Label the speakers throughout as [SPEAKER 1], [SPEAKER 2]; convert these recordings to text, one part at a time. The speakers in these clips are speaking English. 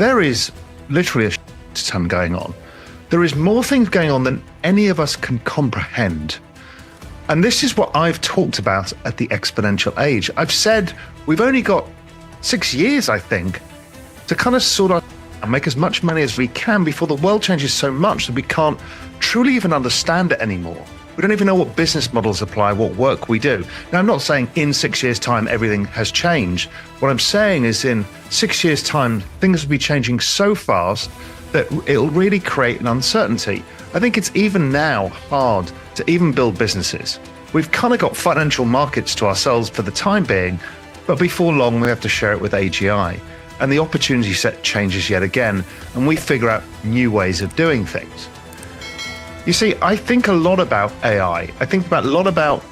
[SPEAKER 1] there is literally a ton going on. There is more things going on than any of us can comprehend. And this is what I've talked about at the exponential age. I've said we've only got 6 years, I think, to kind of sort out and make as much money as we can before the world changes so much that we can't truly even understand it anymore. We don't even know what business models apply, what work we do. Now, I'm not saying in 6 years' time everything has changed. What I'm saying is in 6 years' time, things will be changing so fast that it'll really create an uncertainty. I think it's even now hard to even build businesses. We've kind of got financial markets to ourselves for the time being, but before long we have to share it with AGI. And the opportunity set changes yet again, and we figure out new ways of doing things. You see, I think a lot about AI. I think a lot about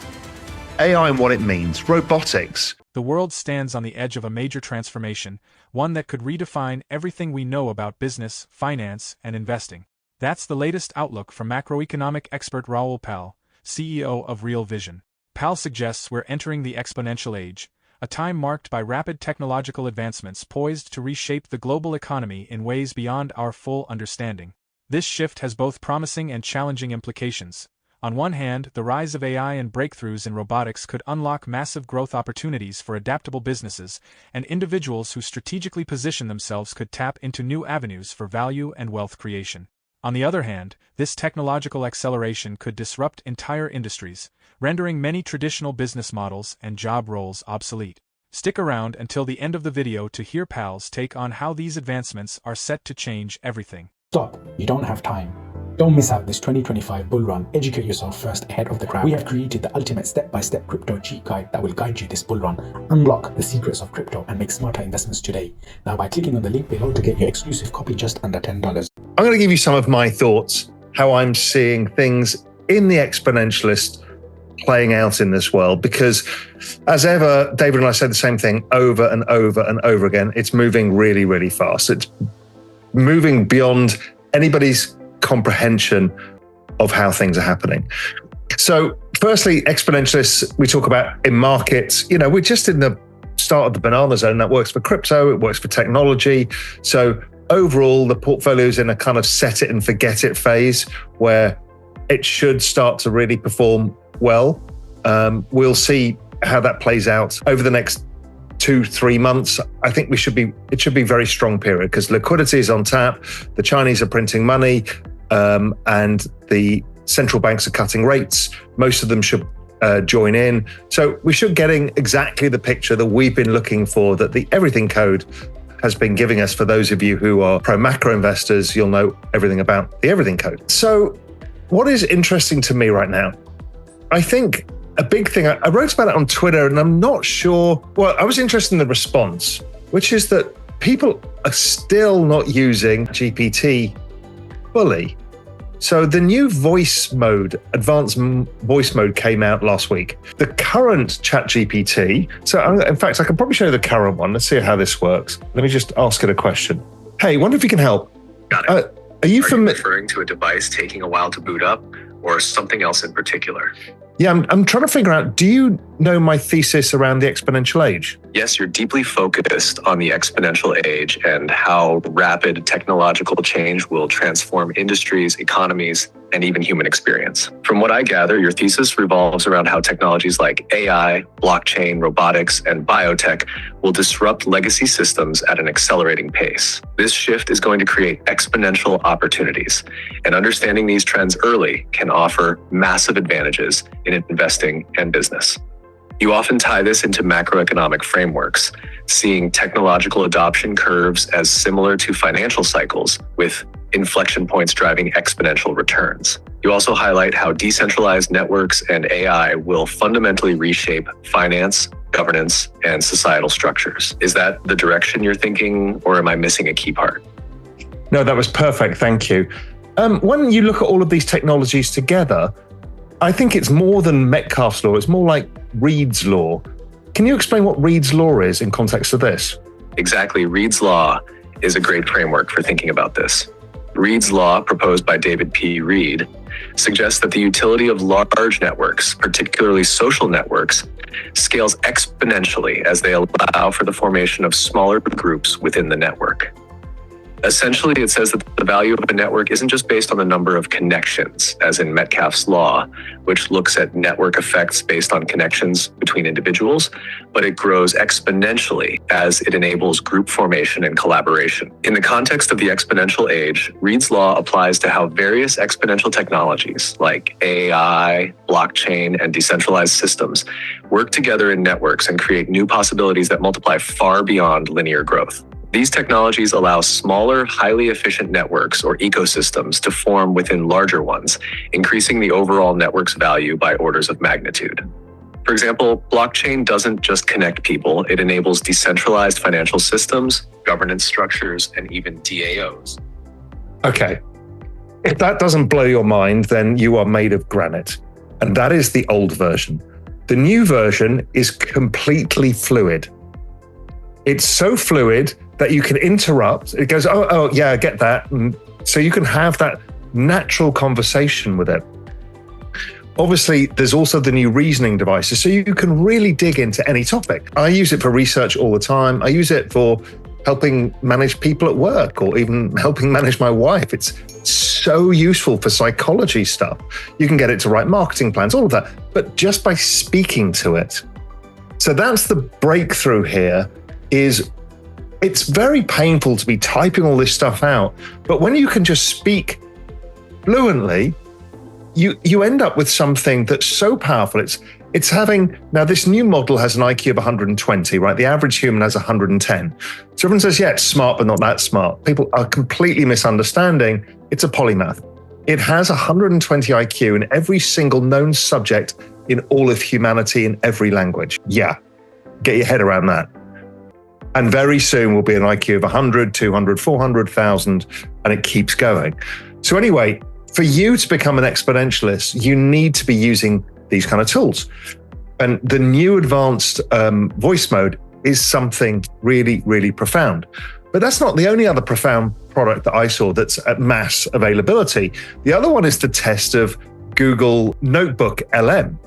[SPEAKER 1] AI and what it means, robotics.
[SPEAKER 2] The world stands on the edge of a major transformation, one that could redefine everything we know about business, finance, and investing. That's the latest outlook from macroeconomic expert Raoul Pal, CEO of Real Vision. Pal suggests we're entering the exponential age, a time marked by rapid technological advancements poised to reshape the global economy in ways beyond our full understanding. This shift has both promising and challenging implications. On one hand, the rise of AI and breakthroughs in robotics could unlock massive growth opportunities for adaptable businesses, and individuals who strategically position themselves could tap into new avenues for value and wealth creation. On the other hand, this technological acceleration could disrupt entire industries, rendering many traditional business models and job roles obsolete. Stick around until the end of the video to hear Pal's take on how these advancements are set to change everything.
[SPEAKER 3] Stop, you don't have time. Don't miss out this 2025 bull run. Educate yourself first ahead of the crowd. We have created the ultimate step-by-step crypto cheat guide that will guide you this bull run. Unlock the secrets of crypto and make smarter investments today. Now by clicking on the link below to get your exclusive copy just under $10.
[SPEAKER 1] I'm going to give you some of my thoughts, how I'm seeing things in the exponentialist playing out in this world, because as ever, David and I say the same thing over and over and over again. It's moving really, really fast. It's moving beyond anybody's comprehension of how things are happening. So firstly, exponentialists, we talk about in markets, we're just in the start of the banana zone. That works for crypto, it works for technology. So overall, the portfolio's in a kind of set it and forget it phase where it should start to really perform well. We'll see how that plays out over the next 2-3 months. I think it should be a very strong period because liquidity is on tap. The Chinese are printing money, and the central banks are cutting rates. Most of them should join in. So we should getting exactly the picture that we've been looking for, that the Everything Code has been giving us. For those of you who are pro-macro investors, you'll know everything about the Everything Code. So what is interesting to me right now, I think a big thing, I wrote about it on Twitter and I'm not sure, well, I was interested in the response, which is that people are still not using GPT fully. So the new voice mode, advanced voice mode came out last week. The current ChatGPT, so in fact, I can probably show you the current one. Let's see how this works. Let me just ask it a question. Hey, wonder if you can help.
[SPEAKER 4] Got it.
[SPEAKER 1] Are you
[SPEAKER 4] referring to a device taking a while to boot up or something else in particular?
[SPEAKER 1] Yeah, I'm trying to figure out, do you know my thesis around the exponential age?
[SPEAKER 4] Yes, you're deeply focused on the exponential age and how rapid technological change will transform industries, economies, and even human experience. From what I gather, your thesis revolves around how technologies like AI, blockchain, robotics, and biotech will disrupt legacy systems at an accelerating pace. This shift is going to create exponential opportunities, and understanding these trends early can offer massive advantages in investing and business. You often tie this into macroeconomic frameworks, seeing technological adoption curves as similar to financial cycles, with inflection points driving exponential returns. You also highlight how decentralized networks and AI will fundamentally reshape finance, governance, and societal structures. Is that the direction you're thinking, or am I missing a key part?
[SPEAKER 1] No, that was perfect. Thank you. When you look at all of these technologies together, I think it's more than Metcalfe's law. It's more like Reed's law. Can you explain what Reed's law is in context of this?
[SPEAKER 4] Exactly. Reed's law is a great framework for thinking about this. Reed's law, proposed by David P. Reed, suggests that the utility of large networks, particularly social networks, scales exponentially as they allow for the formation of smaller groups within the network. Essentially, it says that the value of a network isn't just based on the number of connections, as in Metcalfe's law, which looks at network effects based on connections between individuals, but it grows exponentially as it enables group formation and collaboration. In the context of the exponential age, Reed's law applies to how various exponential technologies like AI, blockchain, and decentralized systems work together in networks and create new possibilities that multiply far beyond linear growth. These technologies allow smaller, highly efficient networks or ecosystems to form within larger ones, increasing the overall network's value by orders of magnitude. For example, blockchain doesn't just connect people, it enables decentralized financial systems, governance structures, and even DAOs.
[SPEAKER 1] Okay. If that doesn't blow your mind, then you are made of granite. And that is the old version. The new version is completely fluid. It's so fluid that you can interrupt. It goes, oh, yeah, I get that. And so you can have that natural conversation with it. Obviously, there's also the new reasoning devices, so you can really dig into any topic. I use it for research all the time. I use it for helping manage people at work or even helping manage my wife. It's so useful for psychology stuff. You can get it to write marketing plans, all of that, but just by speaking to it. So that's the breakthrough here. Is it's very painful to be typing all this stuff out, but when you can just speak fluently, you end up with something that's so powerful. It's having, now this new model has an IQ of 120, right? The average human has 110. So everyone says, yeah, it's smart, but not that smart. People are completely misunderstanding. It's a polymath. It has 120 IQ in every single known subject in all of humanity in every language. Yeah, get your head around that. And very soon will be an IQ of 100, 200, 400, 1,000, and it keeps going. So anyway, for you to become an exponentialist, you need to be using these kind of tools. And the new advanced voice mode is something really, really profound. But that's not the only other profound product that I saw that's at mass availability. The other one is the test of Google Notebook LM.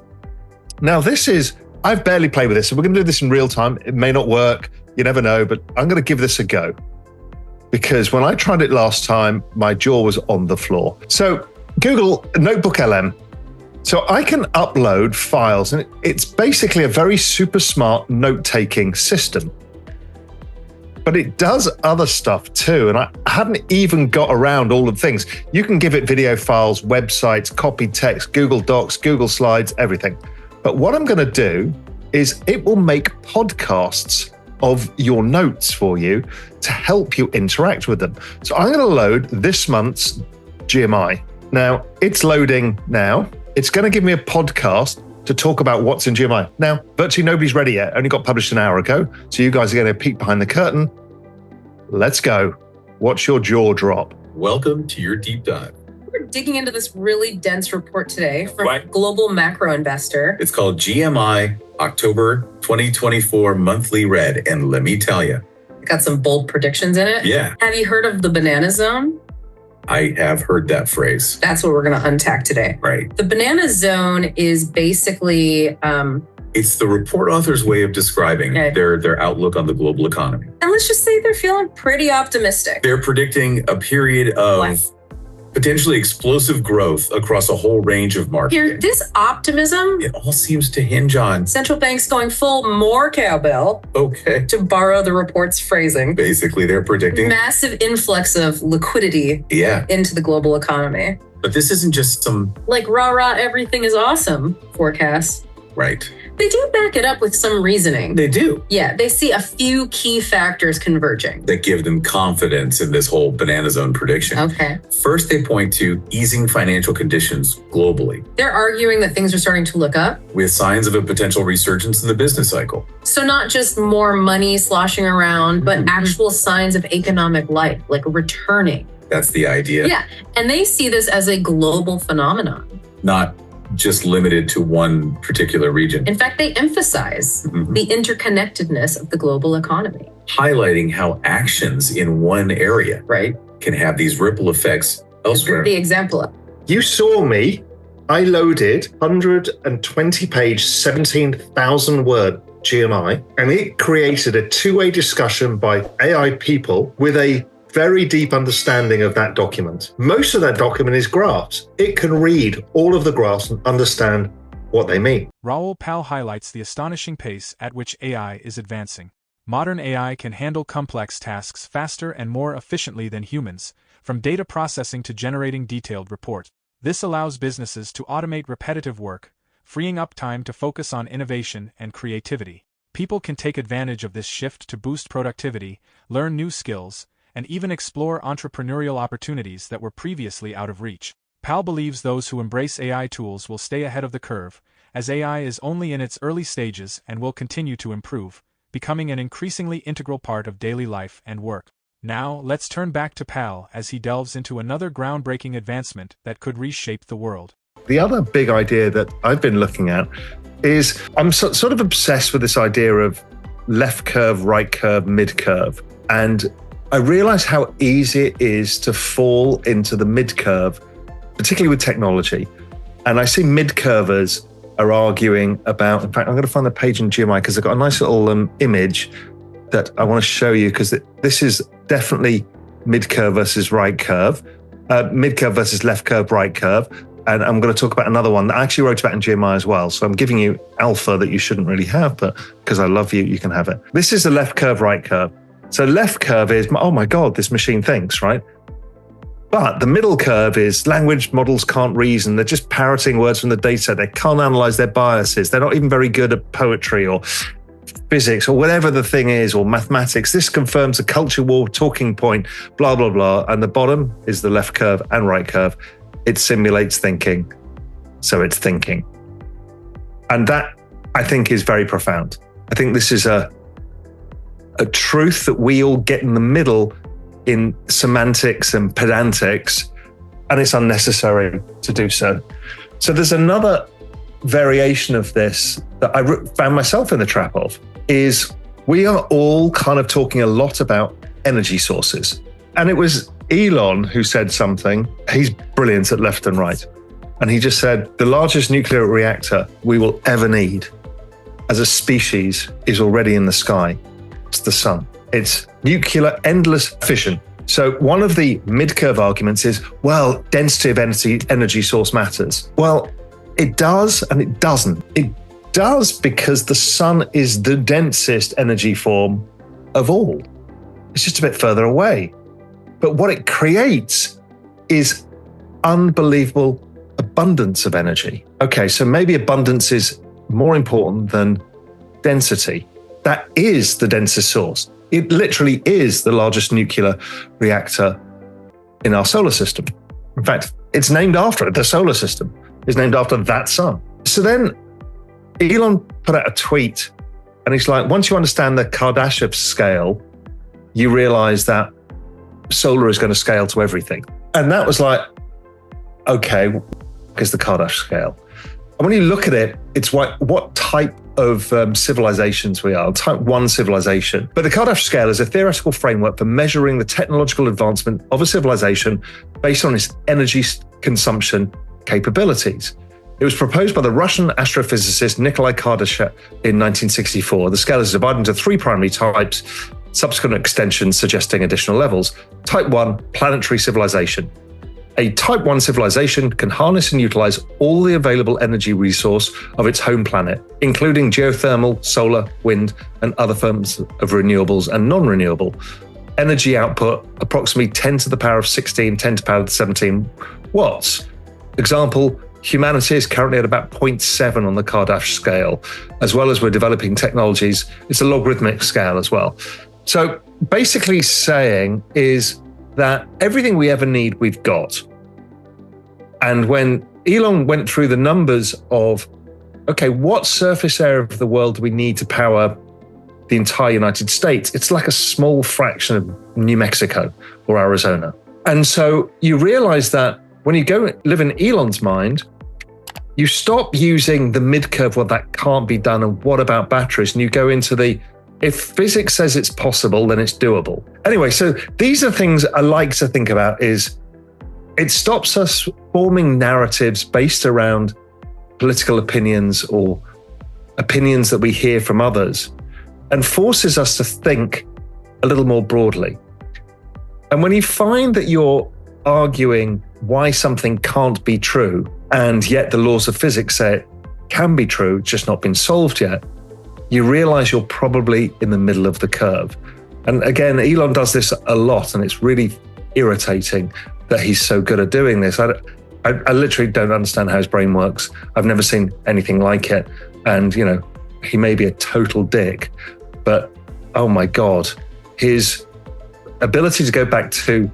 [SPEAKER 1] Now I've barely played with this, so we're going to do this in real time. It may not work. You never know, but I'm going to give this a go because when I tried it last time, my jaw was on the floor. So Google Notebook LM. So I can upload files and it's basically a very super smart note-taking system. But it does other stuff too. And I haven't even got around all of the things. You can give it video files, websites, copied text, Google Docs, Google Slides, everything. But what I'm going to do is it will make podcasts of your notes for you to help you interact with them. So I'm going to load this month's GMI. Now, it's loading now. It's going to give me a podcast to talk about what's in GMI. Now, virtually nobody's ready yet. Only got published an hour ago. So you guys are going to peek behind the curtain. Let's go. Watch your jaw drop.
[SPEAKER 5] Welcome to your deep dive.
[SPEAKER 6] We're digging into this really dense report today from Global Macro Investor.
[SPEAKER 5] It's called GMI October 2024 Monthly Read. And let me tell you,
[SPEAKER 6] Got some bold predictions in it.
[SPEAKER 5] Yeah.
[SPEAKER 6] Have you heard of the banana zone?
[SPEAKER 5] I have heard that phrase.
[SPEAKER 6] That's what we're going to unpack today.
[SPEAKER 5] Right.
[SPEAKER 6] The banana zone is basically...
[SPEAKER 5] it's the report author's way of describing their outlook on the global economy.
[SPEAKER 6] And let's just say they're feeling pretty optimistic.
[SPEAKER 5] They're predicting a period of potentially explosive growth across a whole range of markets.
[SPEAKER 6] Here, this optimism...
[SPEAKER 5] it all seems to hinge on...
[SPEAKER 6] central banks going full more cowbell.
[SPEAKER 5] Okay.
[SPEAKER 6] To borrow the report's phrasing.
[SPEAKER 5] Basically, they're predicting...
[SPEAKER 6] massive influx of liquidity into the global economy.
[SPEAKER 5] But this isn't just some...
[SPEAKER 6] like rah-rah, everything is awesome forecast.
[SPEAKER 5] Right.
[SPEAKER 6] They do back it up with some reasoning.
[SPEAKER 5] They do.
[SPEAKER 6] Yeah, they see a few key factors converging.
[SPEAKER 5] That give them confidence in this whole banana zone prediction.
[SPEAKER 6] Okay.
[SPEAKER 5] First, they point to easing financial conditions globally.
[SPEAKER 6] They're arguing that things are starting to look up.
[SPEAKER 5] With signs of a potential resurgence in the business cycle.
[SPEAKER 6] So not just more money sloshing around, but actual signs of economic life, like returning.
[SPEAKER 5] That's the idea.
[SPEAKER 6] Yeah, and they see this as a global phenomenon.
[SPEAKER 5] Not just limited to one particular region.
[SPEAKER 6] In fact, they emphasize the interconnectedness of the global economy.
[SPEAKER 5] Highlighting how actions in one area can have these ripple effects elsewhere.
[SPEAKER 6] The example.
[SPEAKER 1] You saw me. I loaded 120-page, 17,000 word GMI, and it created a two-way discussion by AI people with a very deep understanding of that document. Most of that document is graphs. It can read all of the graphs and understand what they mean.
[SPEAKER 2] Raoul Pal highlights the astonishing pace at which AI is advancing. Modern AI can handle complex tasks faster and more efficiently than humans, from data processing to generating detailed reports. This allows businesses to automate repetitive work, freeing up time to focus on innovation and creativity. People can take advantage of this shift to boost productivity, learn new skills, and even explore entrepreneurial opportunities that were previously out of reach. Pal believes those who embrace AI tools will stay ahead of the curve, as AI is only in its early stages and will continue to improve, becoming an increasingly integral part of daily life and work. Now, let's turn back to Pal as he delves into another groundbreaking advancement that could reshape the world.
[SPEAKER 1] The other big idea that I've been looking at is I'm sort of obsessed with this idea of left curve, right curve, mid curve. And I realize how easy it is to fall into the mid curve, particularly with technology. And I see mid curvers are arguing about, in fact, I'm going to find the page in GMI because I've got a nice little image that I want to show you, because this is definitely mid curve versus right curve, mid curve versus left curve, right curve. And I'm going to talk about another one that I actually wrote about in GMI as well. So I'm giving you alpha that you shouldn't really have, but because I love you, you can have it. This is the left curve, right curve. So left curve is, oh my God, this machine thinks, right? But the middle curve is language models can't reason. They're just parroting words from the data. They can't analyze their biases. They're not even very good at poetry or physics or whatever the thing is, or mathematics. This confirms a culture war talking point, blah, blah, blah. And the bottom is the left curve and right curve. It simulates thinking, so it's thinking. And that, I think, is very profound. I think this is a truth that we all get in the middle in semantics and pedantics, and it's unnecessary to do so. So there's another variation of this that I found myself in the trap of, is we are all kind of talking a lot about energy sources. And it was Elon who said something. He's brilliant at left and right. And he just said, the largest nuclear reactor we will ever need as a species is already in the sky. It's the sun. It's nuclear endless fission. So one of the mid-curve arguments is, well, density of energy source matters. Well, it does and it doesn't. It does because the sun is the densest energy form of all. It's just a bit further away. But what it creates is unbelievable abundance of energy. Okay, so maybe abundance is more important than density. That is the densest source. It literally is the largest nuclear reactor in our solar system. In fact, it's named after it. The solar system is named after that sun. So then Elon put out a tweet and he's like, once you understand the Kardashev scale, you realize that solar is going to scale to everything. And that was like, okay, is the Kardashev scale. And when you look at it, it's what type of civilizations we are, type 1 civilization. But the Kardashev scale is a theoretical framework for measuring the technological advancement of a civilization based on its energy consumption capabilities. It was proposed by the Russian astrophysicist Nikolai Kardashev in 1964. The scale is divided into 3 primary types, subsequent extensions suggesting additional levels. Type 1, planetary civilization. A Type 1 civilization can harness and utilize all the available energy resource of its home planet, including geothermal, solar, wind, and other forms of renewables and non-renewable. Energy output, approximately 10 to the power of 16, 10 to the power of 17 watts. Example, humanity is currently at about 0.7 on the Kardashev scale. As well as we're developing technologies, it's a logarithmic scale as well. So basically saying is that everything we ever need, we've got. And when Elon went through the numbers of, okay, what surface area of the world do we need to power the entire United States? It's like a small fraction of New Mexico or Arizona. And so you realize that when you go live in Elon's mind, you stop using the mid-curve, well, that can't be done, and what about batteries? And you go into the, if physics says it's possible, then it's doable. Anyway, so these are things I like to think about, is it stops us forming narratives based around political opinions or opinions that we hear from others, and forces us to think a little more broadly. And when you find that you're arguing why something can't be true, and yet the laws of physics say it can be true, it's just not been solved yet, you realize you're probably in the middle of the curve. And again, Elon does this a lot, and it's really irritating that he's so good at doing this. I literally don't understand how his brain works. I've never seen anything like it. And, you know, he may be a total dick, but oh my God, his ability to go back to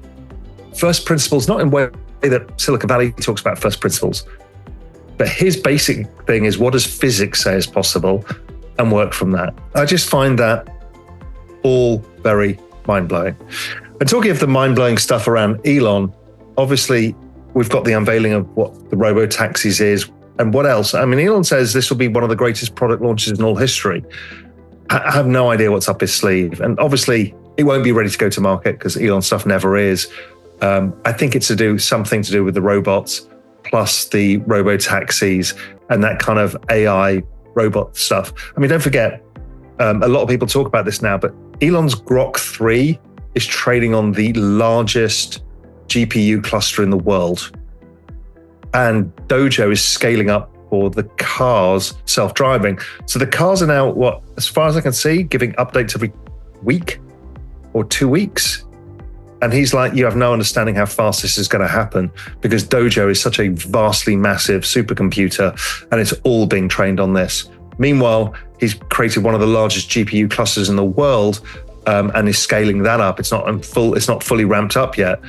[SPEAKER 1] first principles, not in a way that Silicon Valley talks about first principles, but his basic thing is, what does physics say is possible, and work from that. I just find that all very mind-blowing. And talking of the mind-blowing stuff around Elon, obviously we've got the unveiling of what the robo-taxis is, and what else? I mean, Elon says this will be one of the greatest product launches in all history. I have no idea what's up his sleeve. And obviously it won't be ready to go to market because Elon stuff never is. I think it's something to do with the robots, plus the robo-taxis and that kind of AI robot stuff. I mean, don't forget, a lot of people talk about this now, but Elon's Grok 3 is trading on the largest GPU cluster in the world. And Dojo is scaling up for the cars self-driving. So the cars are now, as far as I can see, giving updates every week or 2 weeks. And he's like, you have no understanding how fast this is going to happen, because Dojo is such a vastly massive supercomputer and it's all being trained on this. Meanwhile, he's created one of the largest GPU clusters in the world and is scaling that up. It's not fully ramped up yet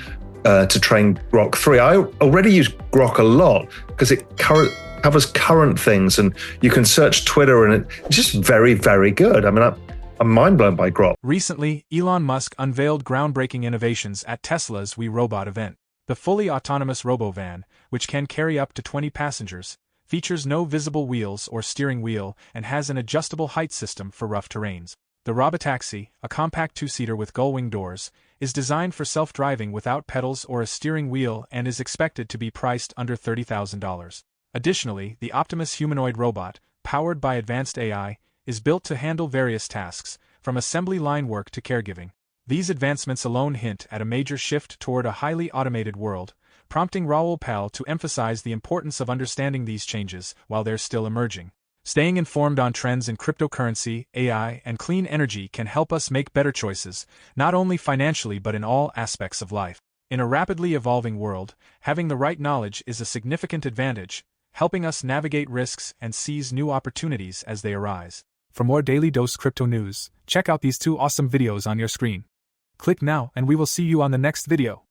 [SPEAKER 1] to train Grok 3. I already use Grok a lot because it covers current things, and you can search Twitter, and it's just very, very good. I mean, I'm mind blown by Grok.
[SPEAKER 2] Recently, Elon Musk unveiled groundbreaking innovations at Tesla's We Robot event. The fully autonomous RoboVan, which can carry up to 20 passengers, features no visible wheels or steering wheel and has an adjustable height system for rough terrains. The Robotaxi, a compact two-seater with gull-wing doors, is designed for self-driving without pedals or a steering wheel and is expected to be priced under $30,000. Additionally, the Optimus humanoid robot, powered by advanced AI, is built to handle various tasks, from assembly line work to caregiving. These advancements alone hint at a major shift toward a highly automated world, prompting Raoul Pal to emphasize the importance of understanding these changes while they're still emerging. Staying informed on trends in cryptocurrency, AI, and clean energy can help us make better choices, not only financially but in all aspects of life. In a rapidly evolving world, having the right knowledge is a significant advantage, helping us navigate risks and seize new opportunities as they arise. For more Daily Dose Crypto news, check out these 2 awesome videos on your screen. Click now and we will see you on the next video.